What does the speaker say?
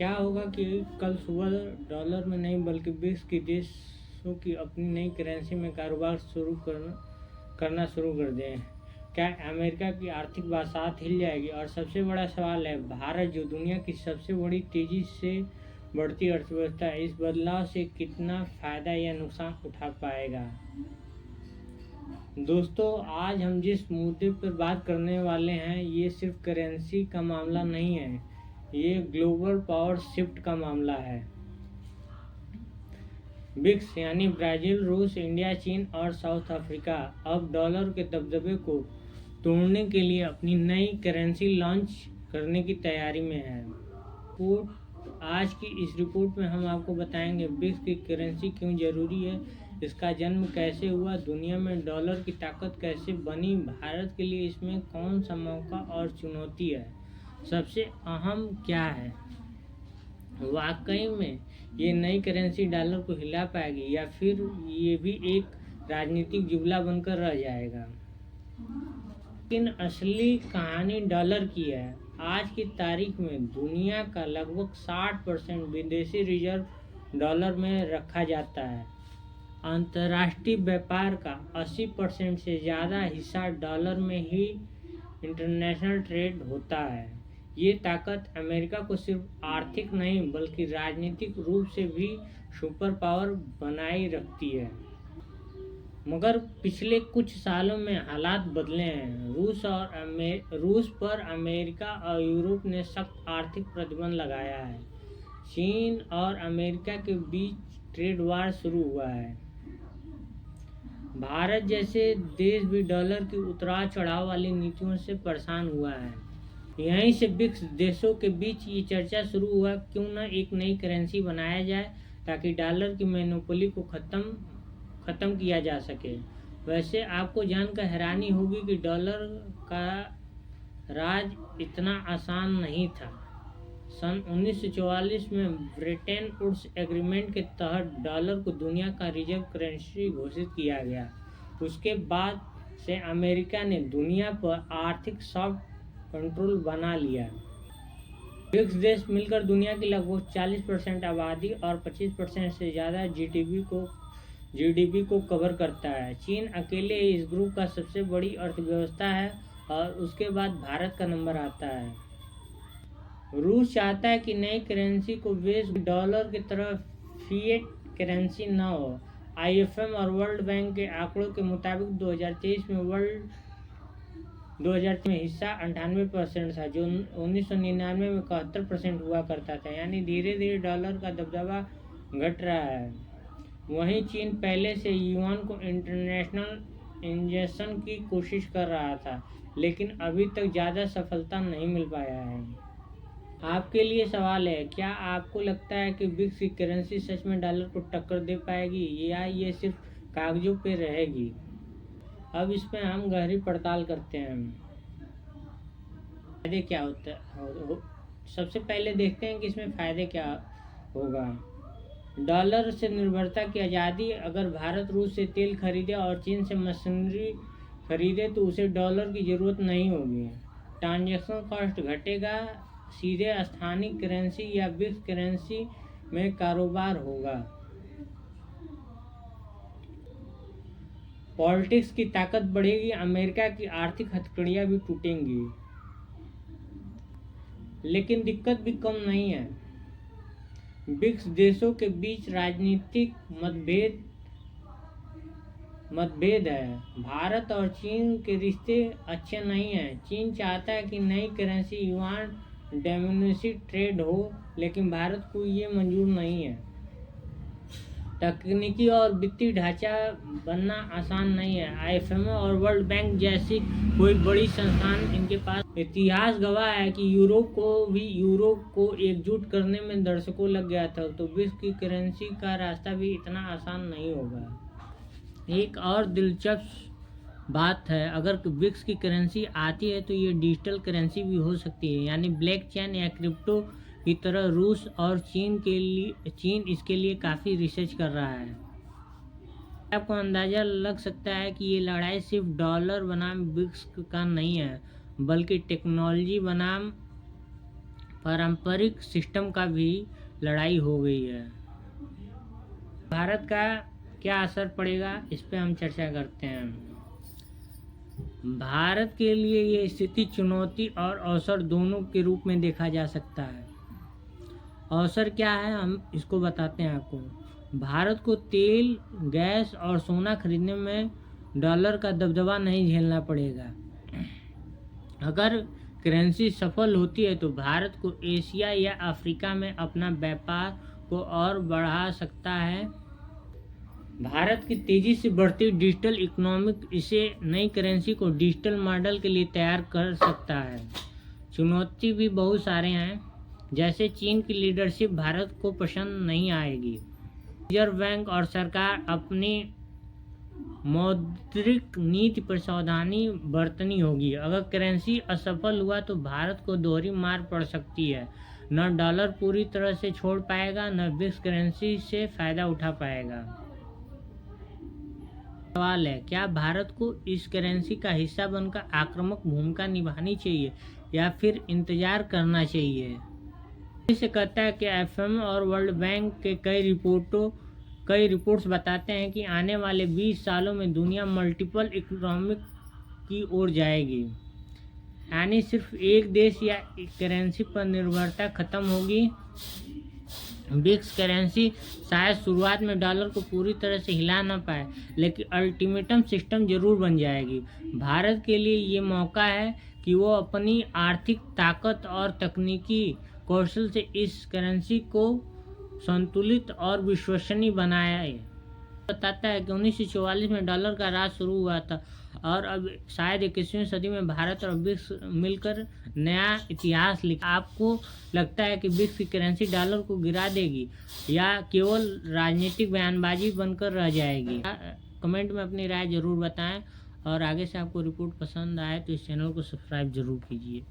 क्या होगा कि कल सुबह डॉलर में नहीं बल्कि ब्रिक्स की देशों की अपनी नई करेंसी में कारोबार करना शुरू कर दें? क्या अमेरिका की आर्थिक बासात हिल जाएगी? और सबसे बड़ा सवाल है, भारत जो दुनिया की सबसे बड़ी तेजी से बढ़ती अर्थव्यवस्था है, इस बदलाव से कितना फायदा या नुकसान उठा पाएगा? दोस्तों, आज हम जिस मुद्दे पर बात करने वाले हैं ये सिर्फ करेंसी का मामला नहीं है, ये ग्लोबल पावर शिफ्ट का मामला है। ब्रिक्स यानी ब्राजील, रूस, इंडिया, चीन और साउथ अफ्रीका अब डॉलर के दबदबे को तोड़ने के लिए अपनी नई करेंसी लॉन्च करने की तैयारी में है। आज की इस रिपोर्ट में हम आपको बताएंगे ब्रिक्स की करेंसी क्यों जरूरी है, इसका जन्म कैसे हुआ, दुनिया में डॉलर की ताकत कैसे बनी, भारत के लिए इसमें कौन सा मौका और चुनौती है, सबसे अहम क्या है, वाकई में ये नई करेंसी डॉलर को हिला पाएगी या फिर ये भी एक राजनीतिक जुमला बनकर रह जाएगा। लेकिन असली कहानी डॉलर की है। आज की तारीख में दुनिया का लगभग 60% विदेशी रिजर्व डॉलर में रखा जाता है। अंतर्राष्ट्रीय व्यापार का 80% से ज़्यादा हिस्सा डॉलर में ही इंटरनेशनल ट्रेड होता है। ये ताकत अमेरिका को सिर्फ आर्थिक नहीं बल्कि राजनीतिक रूप से भी सुपर पावर बनाए रखती है। मगर पिछले कुछ सालों में हालात बदले हैं। रूस पर अमेरिका और यूरोप ने सख्त आर्थिक प्रतिबंध लगाया है। चीन और अमेरिका के बीच ट्रेड वार शुरू हुआ है। भारत जैसे देश भी डॉलर की उतार चढ़ाव वाली नीतियों से परेशान हुआ है। यहीं से ब्रिक्स देशों के बीच ये चर्चा शुरू हुआ, क्यों न एक नई करेंसी बनाया जाए ताकि डॉलर की मोनोपोली को खत्म किया जा सके। वैसे आपको जानकर हैरानी होगी कि डॉलर का राज इतना आसान नहीं था। सन 1944 में ब्रेटन वुड्स एग्रीमेंट के तहत डॉलर को दुनिया का रिजर्व करेंसी घोषित किया गया। उसके बाद से अमेरिका ने दुनिया पर आर्थिक सॉफ्ट कंट्रोल बना लिया। ब्रिक्स देश मिलकर दुनिया की लगभग 40% आबादी और 25% से ज़्यादा जीडीपी को कवर करता है। चीन अकेले इस ग्रुप का सबसे बड़ी अर्थव्यवस्था है और उसके बाद भारत का नंबर आता है। रूस चाहता है कि नई करेंसी को बेस डॉलर की तरह फिएट करेंसी न हो। आईएमएफ और वर्ल्ड बैंक के आंकड़ों के मुताबिक 2023 में हिस्सा 98% था, जो 1999 में 71% हुआ करता था। यानी धीरे धीरे डॉलर का दबदबा घट रहा है। वहीं चीन पहले से युआन को इंटरनेशनल इंजेक्शन की कोशिश कर रहा था, लेकिन अभी तक ज़्यादा सफलता नहीं मिल पाया है। आपके लिए सवाल है, क्या आपको लगता है कि ब्रिक्स की करेंसी सच में डॉलर को टक्कर दे पाएगी या ये सिर्फ कागजों पे रहेगी? अब इसमें हम गहरी पड़ताल करते हैं। फायदे क्या होता है? सबसे पहले देखते हैं कि इसमें फ़ायदे क्या होगा। डॉलर से निर्भरता की आज़ादी। अगर भारत रूस से तेल खरीदे और चीन से मशीनरी खरीदे तो उसे डॉलर की ज़रूरत नहीं होगी। ट्रांजैक्शन कॉस्ट घटेगा। सीधे स्थानीय करेंसी या ब्रिक्स करेंसी में कारोबार होगा। पॉलिटिक्स की ताकत बढ़ेगी। अमेरिका की आर्थिक हथकड़ियाँ भी टूटेंगी। लेकिन दिक्कत भी कम नहीं है। ब्रिक्स देशों के बीच राजनीतिक मतभेद है। भारत और चीन के रिश्ते अच्छे नहीं हैं। चीन चाहता है कि नई करेंसी युआन डोमिनेटेड ट्रेड हो, लेकिन भारत को ये मंजूर नहीं है। तकनीकी और वित्तीय ढांचा बनना आसान नहीं है। आईएमएफ और वर्ल्ड बैंक जैसी कोई बड़ी संस्थान इनके पास। इतिहास गवाह है कि यूरोप को एकजुट करने में दशकों लग गया था, तो विश्व की करेंसी का रास्ता भी इतना आसान नहीं होगा। एक और दिलचस्प बात है, अगर ब्रिक्स की करेंसी आती है तो ये डिजिटल करेंसी भी हो सकती है, यानी ब्लॉकचेन या क्रिप्टो की तरह। रूस और चीन इसके लिए काफ़ी रिसर्च कर रहा है। आपको अंदाज़ा लग सकता है कि ये लड़ाई सिर्फ डॉलर बनाम ब्रिक्स का नहीं है, बल्कि टेक्नोलॉजी बनाम पारंपरिक सिस्टम का भी लड़ाई हो गई है। भारत का क्या असर पड़ेगा, इस पे हम चर्चा करते हैं। भारत के लिए ये स्थिति चुनौती और अवसर दोनों के रूप में देखा जा सकता है। अवसर क्या है, हम इसको बताते हैं आपको। भारत को तेल, गैस और सोना खरीदने में डॉलर का दबदबा नहीं झेलना पड़ेगा। अगर करेंसी सफल होती है तो भारत को एशिया या अफ्रीका में अपना व्यापार को और बढ़ा सकता है। भारत की तेजी से बढ़ती डिजिटल इकोनॉमिक इसे नई करेंसी को डिजिटल मॉडल के लिए तैयार कर सकता है। चुनौती भी बहुत सारे हैं, जैसे चीन की लीडरशिप भारत को पसंद नहीं आएगी। रिजर्व बैंक और सरकार अपनी मौद्रिक नीति पर सावधानी बरतनी होगी। अगर करेंसी असफल हुआ तो भारत को दोहरी मार पड़ सकती है। न डॉलर पूरी तरह से छोड़ पाएगा, न ब्रिक्स करेंसी से फायदा उठा पाएगा। सवाल है, क्या भारत को इस करेंसी का हिस्सा बनकर आक्रामक भूमिका निभानी चाहिए या फिर इंतजार करना चाहिए? इसे कहता है कि एफएम और वर्ल्ड बैंक के कई रिपोर्ट्स बताते हैं कि आने वाले 20 सालों में दुनिया मल्टीपल इकोनॉमिक की ओर जाएगी, यानी सिर्फ एक देश या एक करेंसी पर निर्भरता खत्म होगी। ब्रिक्स करेंसी शायद शुरुआत में डॉलर को पूरी तरह से हिला ना पाए, लेकिन अल्टीमेटम सिस्टम जरूर बन जाएगी। भारत के लिए ये मौका है कि वो अपनी आर्थिक ताकत और तकनीकी कौशल से इस करेंसी को संतुलित और विश्वसनीय बनाए। बताता है कि 1944 में डॉलर का राज शुरू हुआ था और अब शायद 21वीं सदी में भारत और ब्रिक्स मिलकर नया इतिहास लिखा। आपको लगता है कि ब्रिक्स की करेंसी डॉलर को गिरा देगी या केवल राजनीतिक बयानबाजी बनकर रह जाएगी? कमेंट में अपनी राय जरूर बताएं और आगे से आपको रिपोर्ट पसंद आए तो इस चैनल को सब्सक्राइब जरूर कीजिए।